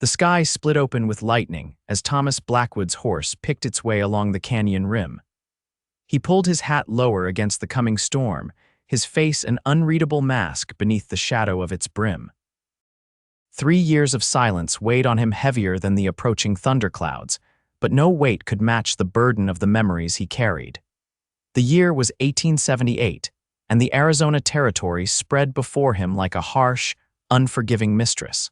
The sky split open with lightning as Thomas Blackwood's horse picked its way along the canyon rim. He pulled his hat lower against the coming storm, his face an unreadable mask beneath the shadow of its brim. 3 years of silence weighed on him heavier than the approaching thunderclouds, but no weight could match the burden of the memories he carried. The year was 1878, and the Arizona Territory spread before him like a harsh, unforgiving mistress.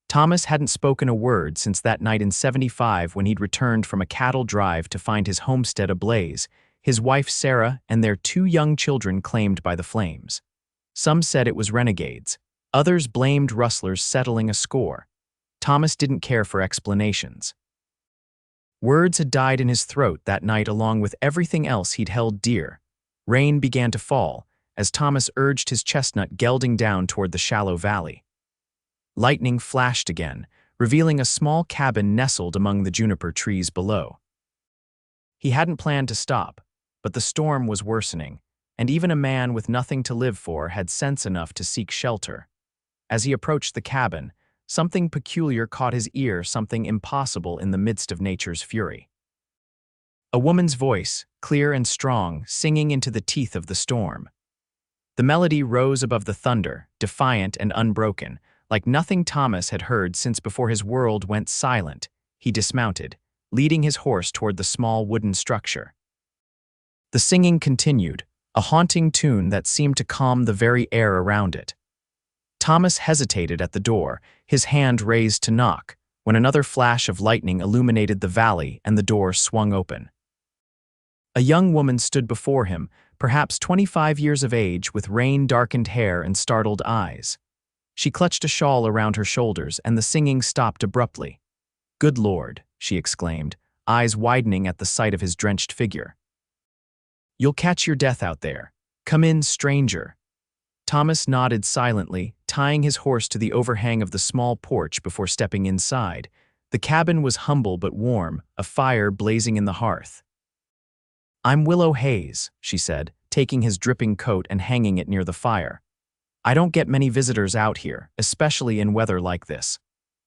Thomas hadn't spoken a word since that night in '75 when he'd returned from a cattle drive to find his homestead ablaze, his wife Sarah and their 2 young children claimed by the flames. Some said it was renegades. Others blamed rustlers settling a score. Thomas didn't care for explanations. Words had died in his throat that night along with everything else he'd held dear. Rain began to fall as Thomas urged his chestnut gelding down toward the shallow valley. Lightning flashed again, revealing a small cabin nestled among the juniper trees below. He hadn't planned to stop, but the storm was worsening, and even a man with nothing to live for had sense enough to seek shelter. As he approached the cabin, something peculiar caught his ear, something impossible in the midst of nature's fury. A woman's voice, clear and strong, singing into the teeth of the storm. The melody rose above the thunder, defiant and unbroken, like nothing Thomas had heard since before his world went silent. He dismounted, leading his horse toward the small wooden structure. The singing continued, a haunting tune that seemed to calm the very air around it. Thomas hesitated at the door, his hand raised to knock, when another flash of lightning illuminated the valley and the door swung open. A young woman stood before him, perhaps 25 years of age, with rain-darkened hair and startled eyes. She clutched a shawl around her shoulders, and the singing stopped abruptly. "Good Lord," she exclaimed, eyes widening at the sight of his drenched figure. "You'll catch your death out there. Come in, stranger." Thomas nodded silently, tying his horse to the overhang of the small porch before stepping inside. The cabin was humble but warm, a fire blazing in the hearth. "I'm Willow Hayes," she said, taking his dripping coat and hanging it near the fire. "I don't get many visitors out here, especially in weather like this."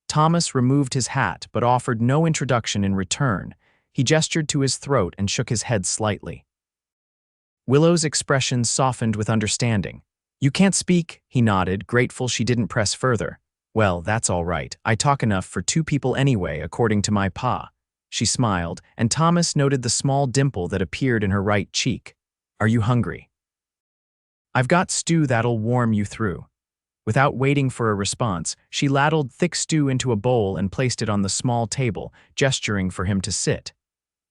Thomas removed his hat but offered no introduction in return. He gestured to his throat and shook his head slightly. Willow's expression softened with understanding. "You can't speak," he nodded, grateful she didn't press further. "Well, that's all right. I talk enough for 2 people anyway, according to my pa." She smiled, and Thomas noted the small dimple that appeared in her right cheek. "Are you hungry?" "I've got stew that'll warm you through." Without waiting for a response, she ladled thick stew into a bowl and placed it on the small table, gesturing for him to sit.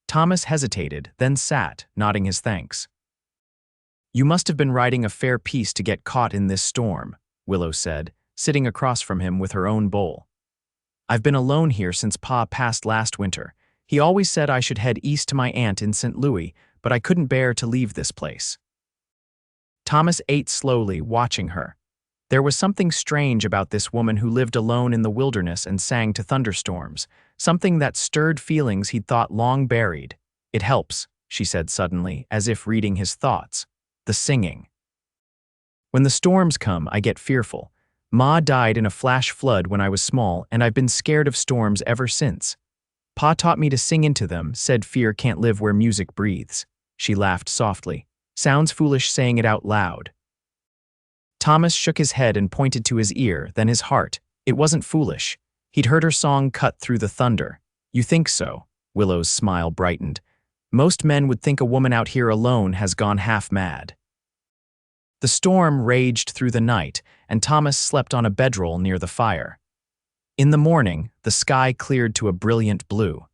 Thomas hesitated, then sat, nodding his thanks. "You must have been riding a fair piece to get caught in this storm," Willow said, sitting across from him with her own bowl. "I've been alone here since Pa passed last winter. He always said I should head east to my aunt in St. Louis, but I couldn't bear to leave this place." Thomas ate slowly, watching her. There was something strange about this woman who lived alone in the wilderness and sang to thunderstorms, something that stirred feelings he'd thought long buried. "It helps," she said suddenly, as if reading his thoughts. "The singing. When the storms come, I get fearful. Ma died in a flash flood when I was small, and I've been scared of storms ever since. Pa taught me to sing into them, said fear can't live where music breathes." She laughed softly. "Sounds foolish saying it out loud." Thomas shook his head and pointed to his ear, then his heart. It wasn't foolish. He'd heard her song cut through the thunder. "You think so?" Willow's smile brightened. "Most men would think a woman out here alone has gone half mad." The storm raged through the night, and Thomas slept on a bedroll near the fire. In the morning, the sky cleared to a brilliant blue.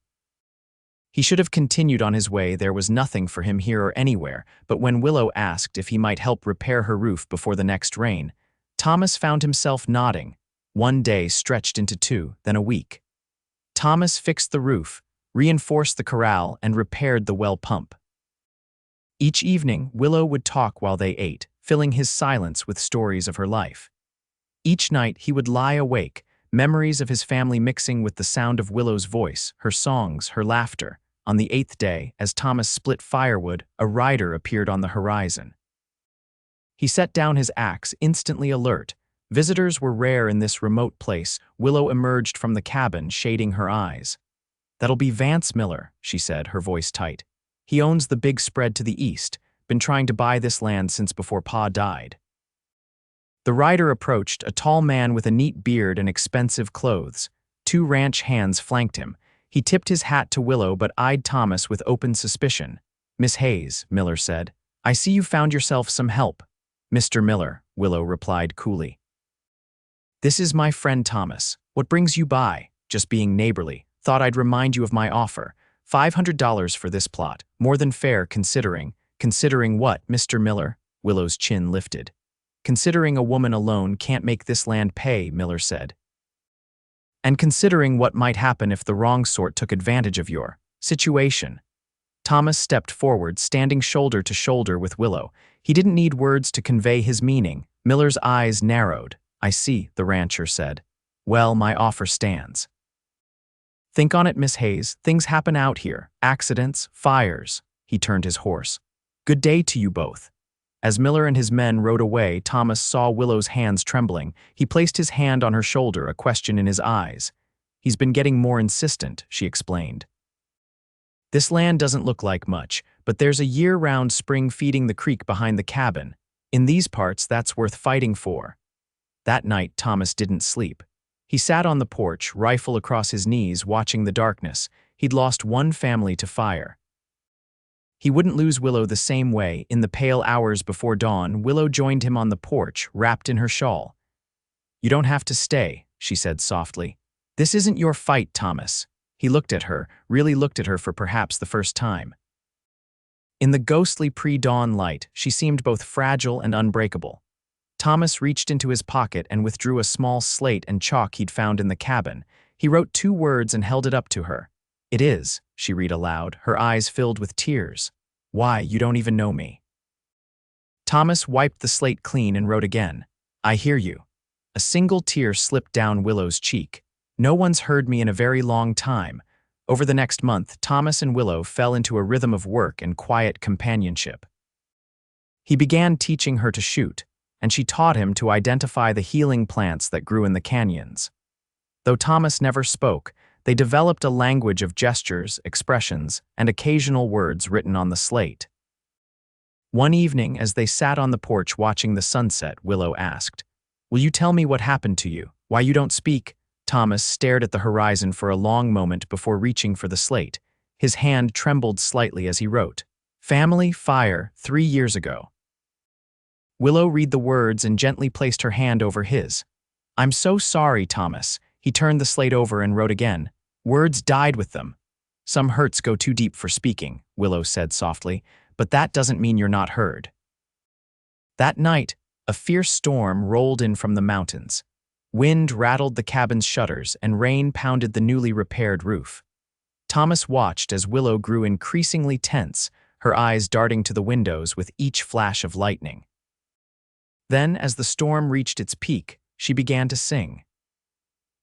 He should have continued on his way. There was nothing for him here or anywhere, but when Willow asked if he might help repair her roof before the next rain, Thomas found himself nodding. 1 day stretched into 2, then a week. Thomas fixed the roof, reinforced the corral, and repaired the well pump. Each evening, Willow would talk while they ate, filling his silence with stories of her life. Each night, he would lie awake, memories of his family mixing with the sound of Willow's voice, her songs, her laughter. On the 8th day, as Thomas split firewood, a rider appeared on the horizon. He set down his axe, instantly alert, Visitors were rare in this remote place. Willow emerged from the cabin, shading her eyes. "That'll be Vance Miller," she said, her voice tight. "He owns the big spread to the east, been trying to buy this land since before Pa died." The rider approached, a tall man with a neat beard and expensive clothes. Two ranch hands flanked him. He tipped his hat to Willow but eyed Thomas with open suspicion. "Miss Hayes," Miller said, "I see you found yourself some help." "Mr. Miller," Willow replied coolly. "This is my friend Thomas. What brings you by?" "Just being neighborly. Thought I'd remind you of my offer. $500 for this plot. More than fair considering." "Considering what, Mr. Miller?" Willow's chin lifted. "Considering a woman alone can't make this land pay," Miller said. "And considering what might happen if the wrong sort took advantage of your situation." Thomas stepped forward, standing shoulder to shoulder with Willow. He didn't need words to convey his meaning. Miller's eyes narrowed. "I see," the rancher said. "Well, my offer stands." "Think on it, Miss Hayes. Things happen out here. Accidents, fires." He turned his horse. "Good day to you both." As Miller and his men rode away, Thomas saw Willow's hands trembling. He placed his hand on her shoulder, a question in his eyes. "He's been getting more insistent," she explained. "This land doesn't look like much, but there's a year-round spring feeding the creek behind the cabin. In these parts, that's worth fighting for." That night, Thomas didn't sleep. He sat on the porch, rifle across his knees, watching the darkness. He'd lost one family to fire. He wouldn't lose Willow the same way. In the pale hours before dawn, Willow joined him on the porch, wrapped in her shawl. "You don't have to stay," she said softly. "This isn't your fight, Thomas." He looked at her, really looked at her for perhaps the first time. In the ghostly pre-dawn light, she seemed both fragile and unbreakable. Thomas reached into his pocket and withdrew a small slate and chalk he'd found in the cabin. He wrote 2 words and held it up to her. "It is," she read aloud, her eyes filled with tears. "Why, you don't even know me." Thomas wiped the slate clean and wrote again. "I hear you." A single tear slipped down Willow's cheek. "No one's heard me in a very long time." Over the next month, Thomas and Willow fell into a rhythm of work and quiet companionship. He began teaching her to shoot, and she taught him to identify the healing plants that grew in the canyons. Though Thomas never spoke, they developed a language of gestures, expressions, and occasional words written on the slate. One evening, as they sat on the porch watching the sunset, Willow asked, "Will you tell me what happened to you? Why you don't speak?" Thomas stared at the horizon for a long moment before reaching for the slate. His hand trembled slightly as he wrote, "Family fire 3 years ago." Willow read the words and gently placed her hand over his. "I'm so sorry, Thomas." He turned the slate over and wrote again. "Words died with them." "Some hurts go too deep for speaking," Willow said softly, "but that doesn't mean you're not heard." That night, a fierce storm rolled in from the mountains. Wind rattled the cabin's shutters and rain pounded the newly repaired roof. Thomas watched as Willow grew increasingly tense, her eyes darting to the windows with each flash of lightning. Then, as the storm reached its peak, she began to sing.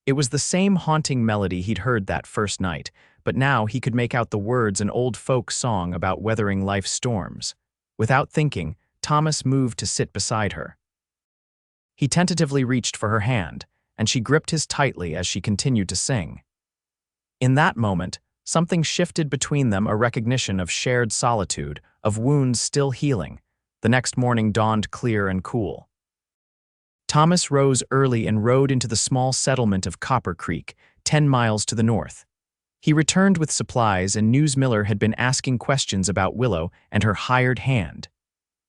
It was the same haunting melody he'd heard that first night, but now he could make out the words an old folk song about weathering life's storms. Without thinking, Thomas moved to sit beside her. He tentatively reached for her hand, and she gripped his tightly as she continued to sing. In that moment, something shifted between them, a recognition of shared solitude, of wounds still healing. The next morning dawned clear and cool. Thomas rose early and rode into the small settlement of Copper Creek, 10 miles to the north. He returned with supplies, and news Miller had been asking questions about Willow and her hired hand.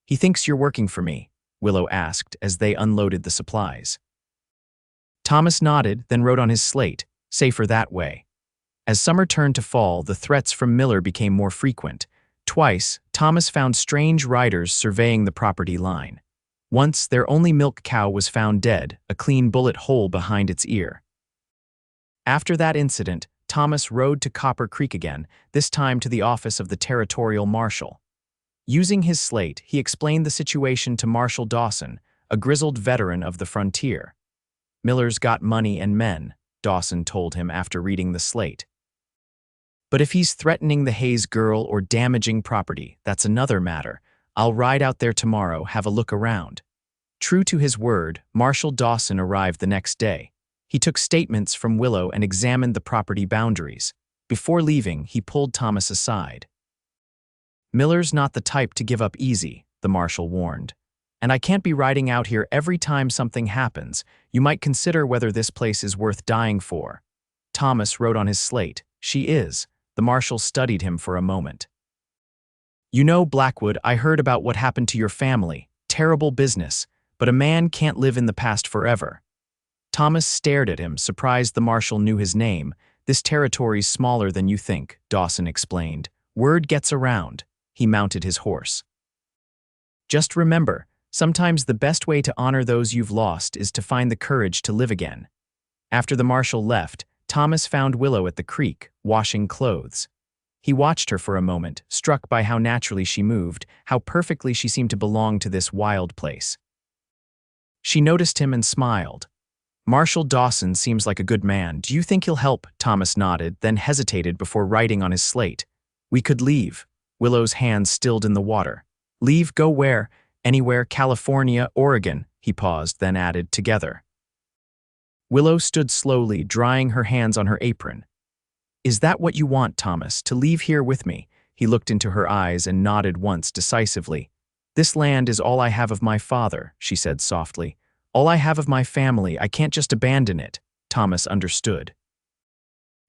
"He thinks you're working for me," Willow asked as they unloaded the supplies. Thomas nodded, then wrote on his slate, "Safer that way." As summer turned to fall, the threats from Miller became more frequent. Twice, Thomas found strange riders surveying the property line. Once, their only milk cow was found dead, a clean bullet hole behind its ear. After that incident, Thomas rode to Copper Creek again, this time to the office of the territorial marshal. Using his slate, he explained the situation to Marshal Dawson, a grizzled veteran of the frontier. "Miller's got money and men," Dawson told him after reading the slate. "But if he's threatening the Hayes girl or damaging property, that's another matter. I'll ride out there tomorrow, have a look around." True to his word, Marshal Dawson arrived the next day. He took statements from Willow and examined the property boundaries. Before leaving, he pulled Thomas aside. "Miller's not the type to give up easy," the marshal warned. "And I can't be riding out here every time something happens. You might consider whether this place is worth dying for." Thomas wrote on his slate, "She is." The marshal studied him for a moment. "You know, Blackwood, I heard about what happened to your family. Terrible business. But a man can't live in the past forever." Thomas stared at him, surprised the marshal knew his name. "This territory's smaller than you think," Dawson explained. "Word gets around." He mounted his horse. "Just remember, sometimes the best way to honor those you've lost is to find the courage to live again." After the marshal left, Thomas found Willow at the creek, washing clothes. He watched her for a moment, struck by how naturally she moved, how perfectly she seemed to belong to this wild place. She noticed him and smiled. "Marshal Dawson seems like a good man. Do you think he'll help?" Thomas nodded, then hesitated before writing on his slate. "We could leave." Willow's hands stilled in the water. "Leave? Go where?" "Anywhere, California, Oregon." He paused, then added, "Together." Willow stood slowly, drying her hands on her apron. "Is that what you want, Thomas, to leave here with me?" He looked into her eyes and nodded once decisively. "This land is all I have of my father," she said softly. "All I have of my family. I can't just abandon it." Thomas understood.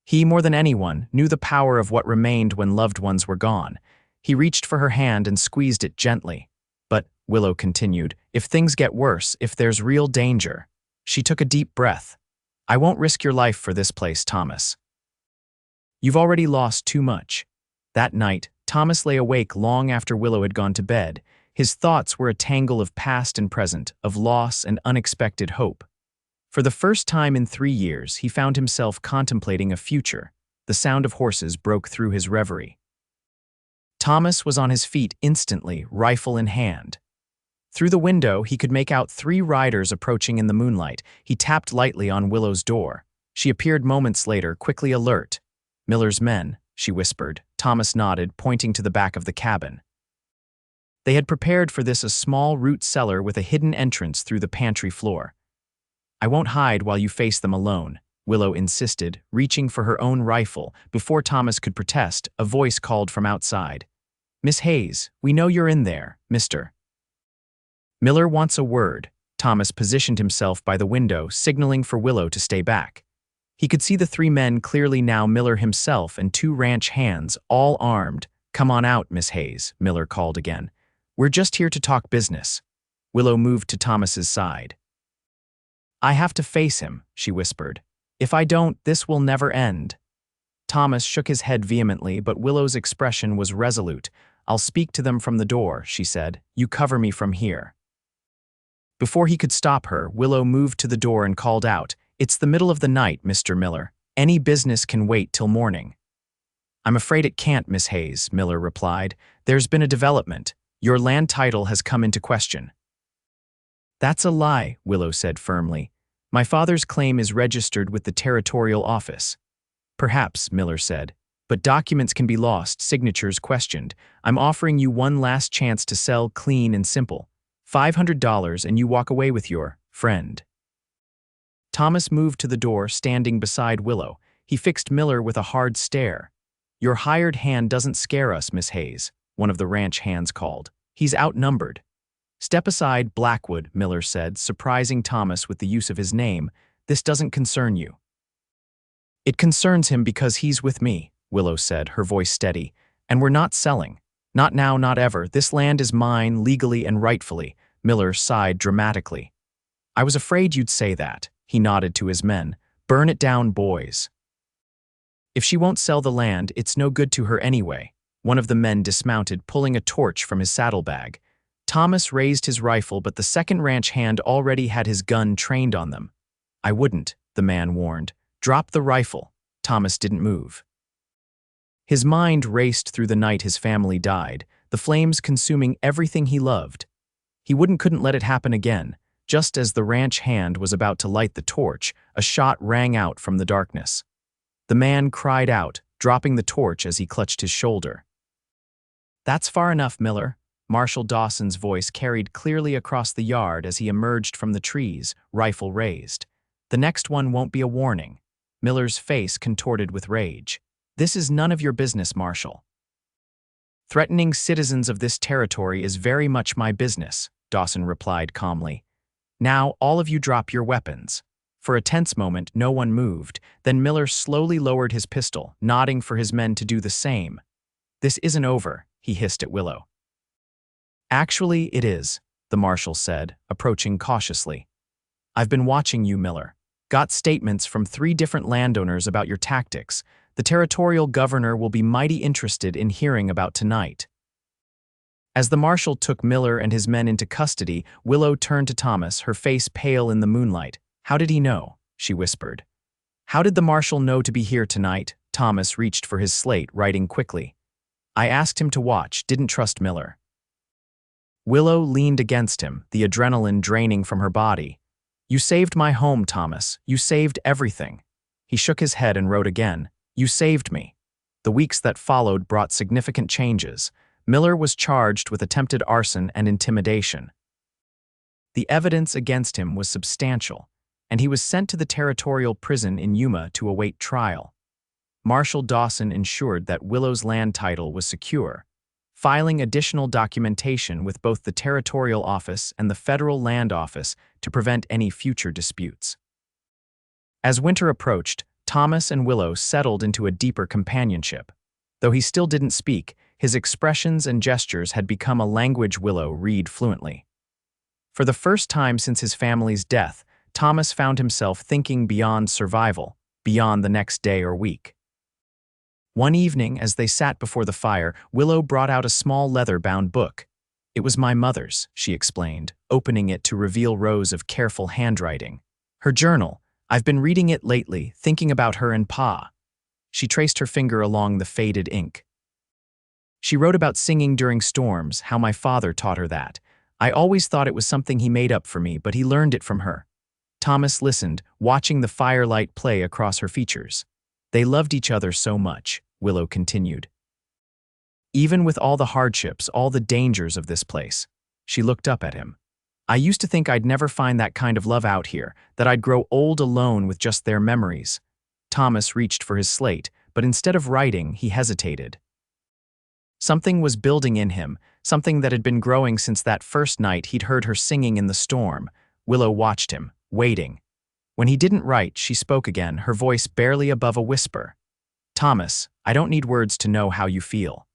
He, more than anyone, knew the power of what remained when loved ones were gone. He reached for her hand and squeezed it gently. "But," Willow continued, "if things get worse, if there's real danger." She took a deep breath. "I won't risk your life for this place, Thomas. You've already lost too much." That night, Thomas lay awake long after Willow had gone to bed. His thoughts were a tangle of past and present, of loss and unexpected hope. For the first time in 3 years, he found himself contemplating a future. The sound of horses broke through his reverie. Thomas was on his feet instantly, rifle in hand. Through the window, he could make out 3 riders approaching in the moonlight. He tapped lightly on Willow's door. She appeared moments later, quickly alert. "Miller's men," she whispered. Thomas nodded, pointing to the back of the cabin. They had prepared for this a small root cellar with a hidden entrance through the pantry floor. "I won't hide while you face them alone," Willow insisted, reaching for her own rifle. Before Thomas could protest, a voice called from outside. "Miss Hayes, we know you're in there, Mr. Miller wants a word." Thomas positioned himself by the window, signaling for Willow to stay back. He could see the 3 men clearly now, Miller himself and 2 ranch hands, all armed. "Come on out, Miss Hayes," Miller called again. "We're just here to talk business." Willow moved to Thomas's side. "I have to face him," she whispered. "If I don't, this will never end." Thomas shook his head vehemently, but Willow's expression was resolute. "I'll speak to them from the door," she said. "You cover me from here." Before he could stop her, Willow moved to the door and called out, "It's the middle of the night, Mr. Miller. Any business can wait till morning." "I'm afraid it can't, Miss Hayes," Miller replied. "There's been a development. Your land title has come into question." "That's a lie," Willow said firmly. "My father's claim is registered with the territorial office." "Perhaps," Miller said, "but documents can be lost, signatures questioned. I'm offering you one last chance to sell clean and simple. $500 and you walk away with your friend." Thomas moved to the door, standing beside Willow. He fixed Miller with a hard stare. "Your hired hand doesn't scare us, Miss Hayes," one of the ranch hands called. "He's outnumbered." "Step aside, Blackwood," Miller said, surprising Thomas with the use of his name. "This doesn't concern you." "It concerns him because he's with me," Willow said, her voice steady. "And we're not selling. Not now, not ever. This land is mine, legally and rightfully." Miller sighed dramatically. "I was afraid you'd say that." He nodded to his men. "Burn it down, boys. If she won't sell the land, it's no good to her anyway." One of the men dismounted, pulling a torch from his saddlebag. Thomas raised his rifle, but the second ranch hand already had his gun trained on them. "I wouldn't," the man warned. "Drop the rifle." Thomas didn't move. His mind raced through the night his family died, the flames consuming everything he loved. He couldn't let it happen again. Just as the ranch hand was about to light the torch, a shot rang out from the darkness. The man cried out, dropping the torch as he clutched his shoulder. "That's far enough, Miller." Marshal Dawson's voice carried clearly across the yard as he emerged from the trees, rifle raised. "The next one won't be a warning." Miller's face contorted with rage. "This is none of your business, Marshal." "Threatening citizens of this territory is very much my business," Dawson replied calmly. "Now, all of you drop your weapons." For a tense moment, no one moved. Then Miller slowly lowered his pistol, nodding for his men to do the same. "This isn't over," he hissed at Willow. "Actually, it is," the marshal said, approaching cautiously. "I've been watching you, Miller. Got statements from 3 different landowners about your tactics. The territorial governor will be mighty interested in hearing about tonight." As the marshal took Miller and his men into custody, Willow turned to Thomas, her face pale in the moonlight. "How did he know?" she whispered. "How did the marshal know to be here tonight?" Thomas reached for his slate, writing quickly. "I asked him to watch, didn't trust Miller." Willow leaned against him, the adrenaline draining from her body. "You saved my home, Thomas. You saved everything." He shook his head and wrote again. "You saved me." The weeks that followed brought significant changes. Miller was charged with attempted arson and intimidation. The evidence against him was substantial, and he was sent to the territorial prison in Yuma to await trial. Marshal Dawson ensured that Willow's land title was secure, filing additional documentation with both the Territorial Office and the Federal Land Office to prevent any future disputes. As winter approached, Thomas and Willow settled into a deeper companionship. Though he still didn't speak, his expressions and gestures had become a language Willow read fluently. For the first time since his family's death, Thomas found himself thinking beyond survival, beyond the next day or week. One evening, as they sat before the fire, Willow brought out a small leather-bound book. "It was my mother's," she explained, opening it to reveal rows of careful handwriting. "Her journal. I've been reading it lately, thinking about her and Pa." She traced her finger along the faded ink. "She wrote about singing during storms, how my father taught her that. I always thought it was something he made up for me, but he learned it from her." Thomas listened, watching the firelight play across her features. "They loved each other so much," Willow continued. "Even with all the hardships, all the dangers of this place." She looked up at him. "I used to think I'd never find that kind of love out here, that I'd grow old alone with just their memories." Thomas reached for his slate, but instead of writing, he hesitated. Something was building in him, something that had been growing since that first night he'd heard her singing in the storm. Willow watched him, waiting. When he didn't write, she spoke again, her voice barely above a whisper. "Thomas, I don't need words to know how you feel.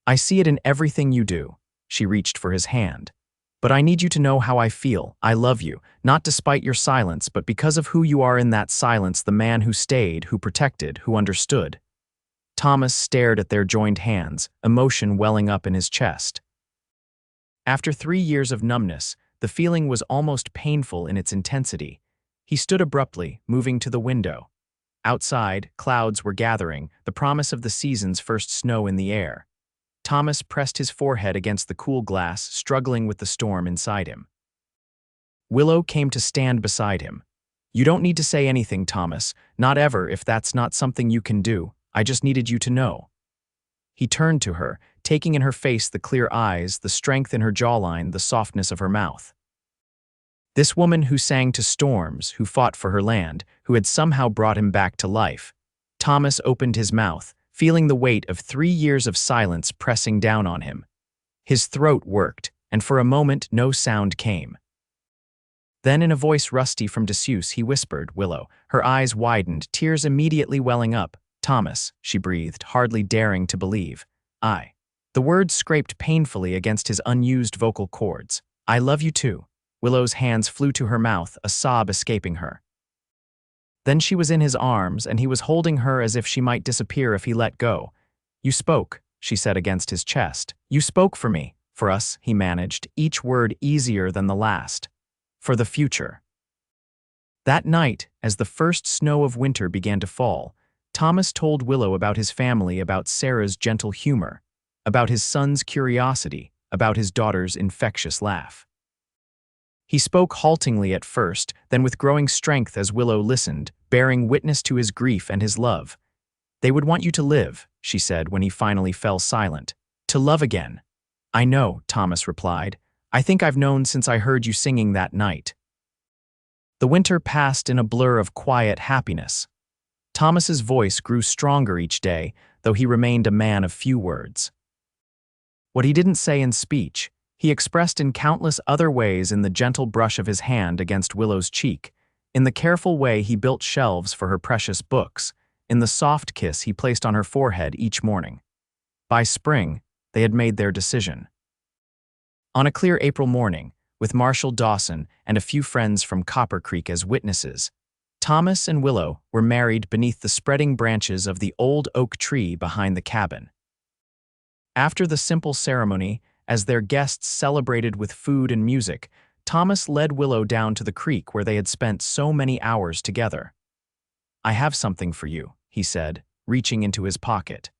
I see it in everything you do." She reached for his hand. "But I need you to know how I feel. I love you, not despite your silence, but because of who you are in that silence, the man who stayed, who protected, who understood." Thomas stared at their joined hands, emotion welling up in his chest. After 3 years of numbness, the feeling was almost painful in its intensity. He stood abruptly, moving to the window. Outside, clouds were gathering, the promise of the season's first snow in the air. Thomas pressed his forehead against the cool glass, struggling with the storm inside him. Willow came to stand beside him. "You don't need to say anything, Thomas, not ever if that's not something you can do. I just needed you to know." He turned to her, taking in her face the clear eyes, the strength in her jawline, the softness of her mouth. This woman who sang to storms, who fought for her land, who had somehow brought him back to life. Thomas opened his mouth, feeling the weight of 3 years of silence pressing down on him. His throat worked, and for a moment no sound came. Then in a voice rusty from disuse, he whispered, "Willow." Her eyes widened, tears immediately welling up. "Thomas," she breathed, hardly daring to believe. "I." The words scraped painfully against his unused vocal cords. "I love you too." Willow's hands flew to her mouth, a sob escaping her. Then she was in his arms, and he was holding her as if she might disappear if he let go. "You spoke," she said against his chest. "You spoke for me, for us," he managed, each word easier than the last. "For the future." That night, as the first snow of winter began to fall, Thomas told Willow about his family, about Sarah's gentle humor, about his son's curiosity, about his daughter's infectious laugh. He spoke haltingly at first, then with growing strength as Willow listened, bearing witness to his grief and his love. "They would want you to live," she said when he finally fell silent. "To love again." I know, Thomas replied. I think I've known since I heard you singing that night. The winter passed in a blur of quiet happiness. Thomas's voice grew stronger each day, though he remained a man of few words. What he didn't say in speech, he expressed in countless other ways, in the gentle brush of his hand against Willow's cheek, in the careful way he built shelves for her precious books, in the soft kiss he placed on her forehead each morning. By spring, they had made their decision. On a clear April morning, with Marshall Dawson and a few friends from Copper Creek as witnesses, Thomas and Willow were married beneath the spreading branches of the old oak tree behind the cabin. After the simple ceremony, as their guests celebrated with food and music, Thomas led Willow down to the creek where they had spent so many hours together. I have something for you, he said, reaching into his pocket.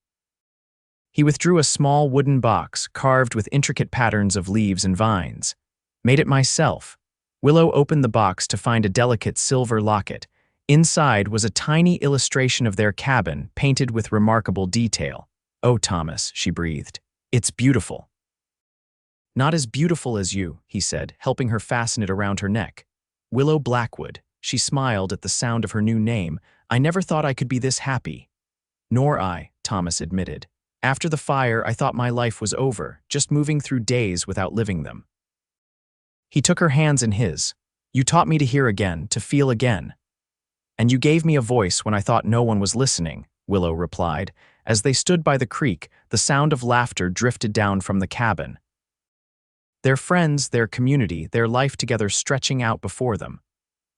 He withdrew a small wooden box carved with intricate patterns of leaves and vines. Made it myself. Willow opened the box to find a delicate silver locket. Inside was a tiny illustration of their cabin, painted with remarkable detail. Oh, Thomas, she breathed. It's beautiful. Not as beautiful as you, he said, helping her fasten it around her neck. Willow Blackwood. She smiled at the sound of her new name. I never thought I could be this happy. Nor I, Thomas admitted. After the fire, I thought my life was over, just moving through days without living them. He took her hands in his. You taught me to hear again, to feel again. And you gave me a voice when I thought no one was listening, Willow replied. As they stood by the creek, the sound of laughter drifted down from the cabin. Their friends, their community, their life together stretching out before them.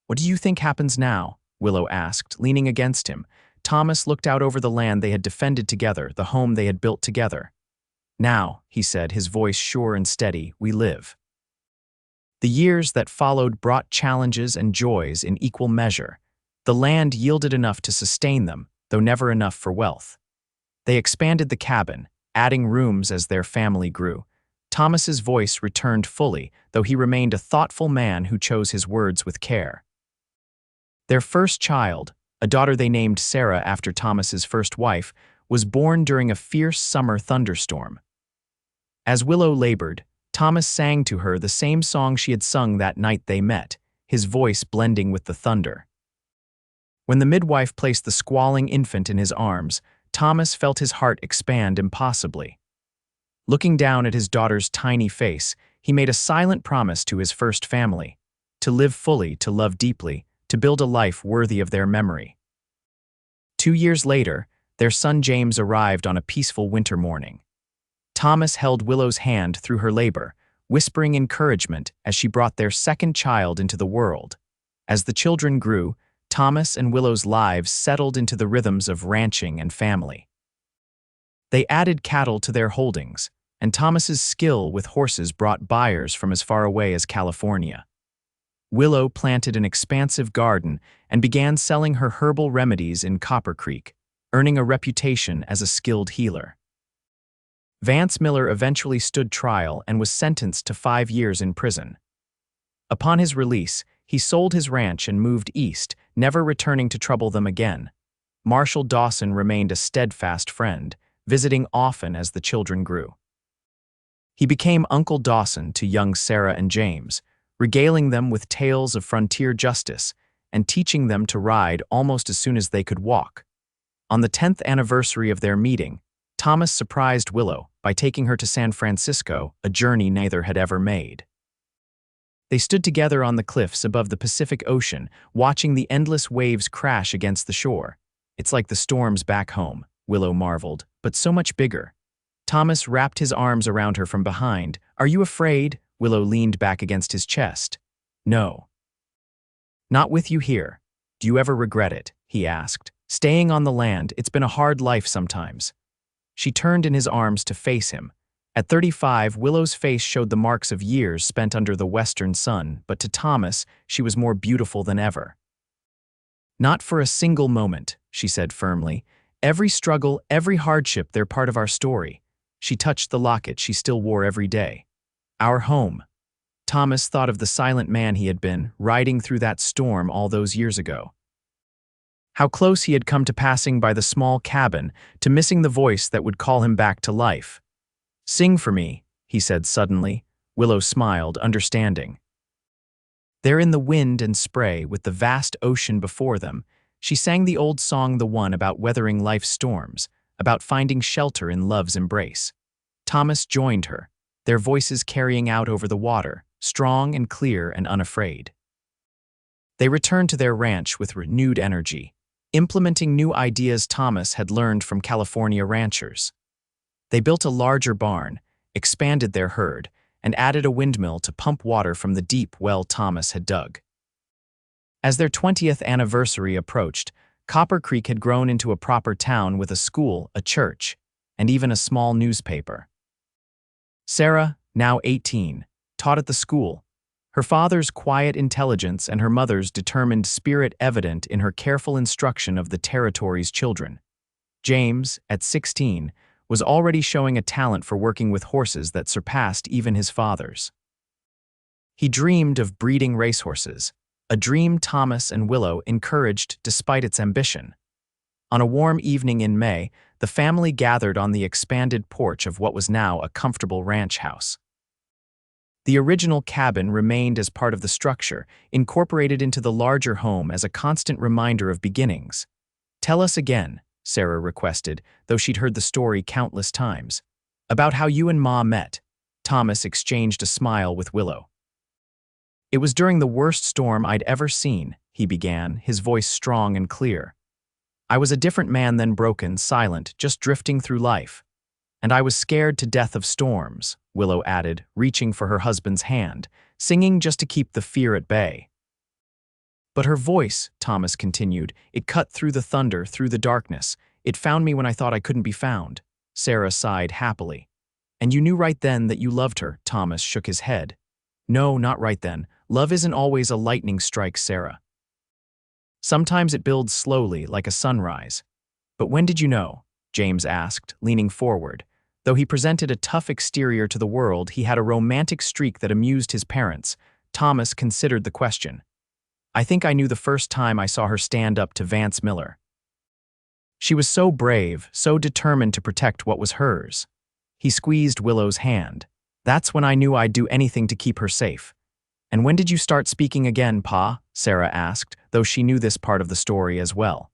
What do you think happens now? Willow asked, leaning against him. Thomas looked out over the land they had defended together, the home they had built together. Now, he said, his voice sure and steady, we live. The years that followed brought challenges and joys in equal measure. The land yielded enough to sustain them, though never enough for wealth. They expanded the cabin, adding rooms as their family grew. Thomas's voice returned fully, though he remained a thoughtful man who chose his words with care. Their first child, a daughter they named Sarah after Thomas's first wife, was born during a fierce summer thunderstorm. As Willow labored, Thomas sang to her the same song she had sung that night they met, his voice blending with the thunder. When the midwife placed the squalling infant in his arms, Thomas felt his heart expand impossibly. Looking down at his daughter's tiny face, he made a silent promise to his first family, to live fully, to love deeply, to build a life worthy of their memory. 2 years later, their son James arrived on a peaceful winter morning. Thomas held Willow's hand through her labor, whispering encouragement as she brought their second child into the world. As the children grew, Thomas and Willow's lives settled into the rhythms of ranching and family. They added cattle to their holdings, and Thomas's skill with horses brought buyers from as far away as California. Willow planted an expansive garden and began selling her herbal remedies in Copper Creek, earning a reputation as a skilled healer. Vance Miller eventually stood trial and was sentenced to 5 years in prison. Upon his release, he sold his ranch and moved east, never returning to trouble them again. Marshall Dawson remained a steadfast friend, visiting often as the children grew. He became Uncle Dawson to young Sarah and James, regaling them with tales of frontier justice and teaching them to ride almost as soon as they could walk. On the 10th anniversary of their meeting, Thomas surprised Willow by taking her to San Francisco, a journey neither had ever made. They stood together on the cliffs above the Pacific Ocean, watching the endless waves crash against the shore. It's like the storms back home, Willow marveled, but so much bigger. Thomas wrapped his arms around her from behind. Are you afraid? Willow leaned back against his chest. No. Not with you here. Do you ever regret it? He asked. Staying on the land, it's been a hard life sometimes. She turned in his arms to face him. At 35, Willow's face showed the marks of years spent under the western sun, but to Thomas, she was more beautiful than ever. Not for a single moment, she said firmly. Every struggle, every hardship, they're part of our story. She touched the locket she still wore every day. Our home. Thomas thought of the silent man he had been, riding through that storm all those years ago. How close he had come to passing by the small cabin, to missing the voice that would call him back to life. Sing for me, he said suddenly. Willow smiled, understanding. There in the wind and spray, with the vast ocean before them, she sang the old song, the one about weathering life's storms, about finding shelter in love's embrace. Thomas joined her, their voices carrying out over the water, strong and clear and unafraid. They returned to their ranch with renewed energy, implementing new ideas Thomas had learned from California ranchers. They built a larger barn, expanded their herd, and added a windmill to pump water from the deep well Thomas had dug. As their 20th anniversary approached, Copper Creek had grown into a proper town with a school, a church, and even a small newspaper. Sarah, now 18, taught at the school, her father's quiet intelligence and her mother's determined spirit evident in her careful instruction of the territory's children. James, at 16, was already showing a talent for working with horses that surpassed even his father's. He dreamed of breeding racehorses, a dream Thomas and Willow encouraged despite its ambition. On a warm evening in May, the family gathered on the expanded porch of what was now a comfortable ranch house. The original cabin remained as part of the structure, incorporated into the larger home as a constant reminder of beginnings. "Tell us again," Sarah requested, though she'd heard the story countless times. "About how you and Ma met." Thomas exchanged a smile with Willow. "It was during the worst storm I'd ever seen," he began, his voice strong and clear. "I was a different man then, broken, silent, just drifting through life. And I was scared to death of storms," Willow added, reaching for her husband's hand, singing just to keep the fear at bay. "But her voice," Thomas continued, "it cut through the thunder, through the darkness. It found me when I thought I couldn't be found." Sarah sighed happily. "And you knew right then that you loved her," Thomas shook his head. "No, not right then. Love isn't always a lightning strike, Sarah. Sometimes it builds slowly, like a sunrise." "But when did you know?" James asked, leaning forward. Though he presented a tough exterior to the world, he had a romantic streak that amused his parents. Thomas considered the question. "I think I knew the first time I saw her stand up to Vance Miller. She was so brave, so determined to protect what was hers." He squeezed Willow's hand. "That's when I knew I'd do anything to keep her safe." "And when did you start speaking again, Pa?" Sarah asked, though she knew this part of the story as well.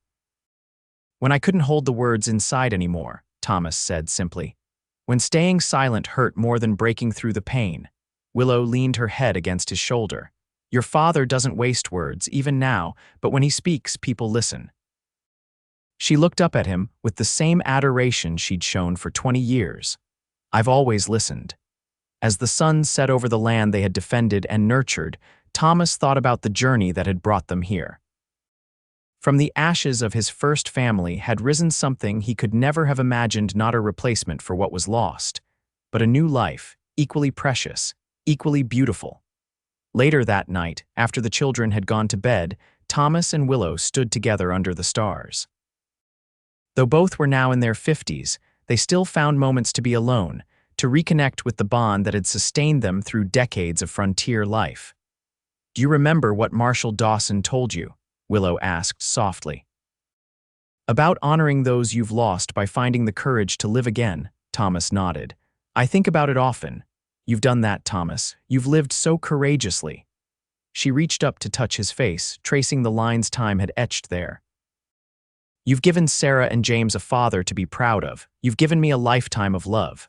"When I couldn't hold the words inside anymore," Thomas said simply. "When staying silent hurt more than breaking through the pain." Willow leaned her head against his shoulder. "Your father doesn't waste words, even now, but when he speaks, people listen." She looked up at him with the same adoration she'd shown for 20 years. "I've always listened." As the sun set over the land they had defended and nurtured, Thomas thought about the journey that had brought them here. From the ashes of his first family had risen something he could never have imagined, not a replacement for what was lost, but a new life, equally precious, equally beautiful. Later that night, after the children had gone to bed, Thomas and Willow stood together under the stars. Though both were now in their 50s, they still found moments to be alone, to reconnect with the bond that had sustained them through decades of frontier life. "Do you remember what Marshall Dawson told you?" Willow asked softly. "About honoring those you've lost by finding the courage to live again," Thomas nodded. "I think about it often. You've done that, Thomas. You've lived so courageously." She reached up to touch his face, tracing the lines time had etched there. "You've given Sarah and James a father to be proud of. You've given me a lifetime of love."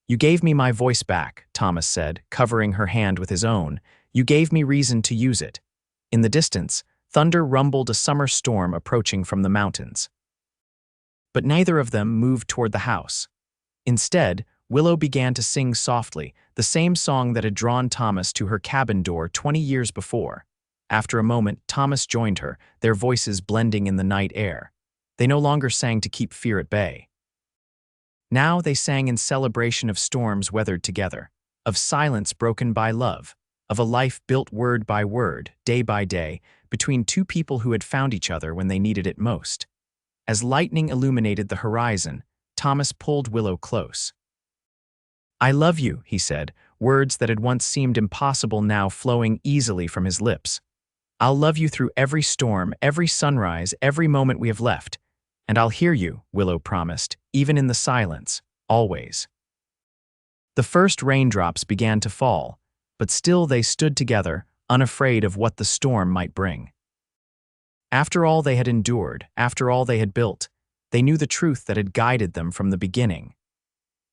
"You gave me my voice back," Thomas said, covering her hand with his own. "You gave me reason to use it." In the distance, thunder rumbled, a summer storm approaching from the mountains. But neither of them moved toward the house. Instead, Willow began to sing softly, the same song that had drawn Thomas to her cabin door 20 years before. After a moment, Thomas joined her, their voices blending in the night air. They no longer sang to keep fear at bay. Now they sang in celebration of storms weathered together, of silence broken by love, of a life built word by word, day by day, between two people who had found each other when they needed it most. As lightning illuminated the horizon, Thomas pulled Willow close. "I love you," he said, words that had once seemed impossible now flowing easily from his lips. "I'll love you through every storm, every sunrise, every moment we have left. And I'll hear you," Willow promised, "even in the silence, always." The first raindrops began to fall, but still they stood together, unafraid of what the storm might bring. After all they had endured, after all they had built, they knew the truth that had guided them from the beginning.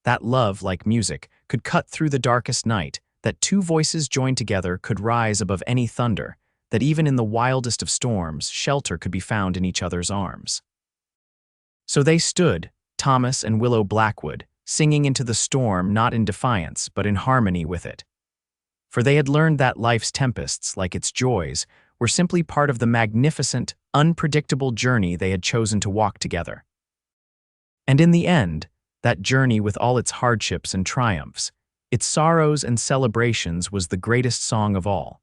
That love, like music, could cut through the darkest night, that two voices joined together could rise above any thunder, that even in the wildest of storms, shelter could be found in each other's arms. So they stood, Thomas and Willow Blackwood, singing into the storm not in defiance but in harmony with it. For they had learned that life's tempests, like its joys, were simply part of the magnificent, unpredictable journey they had chosen to walk together. And in the end, that journey with all its hardships and triumphs, its sorrows and celebrations was the greatest song of all.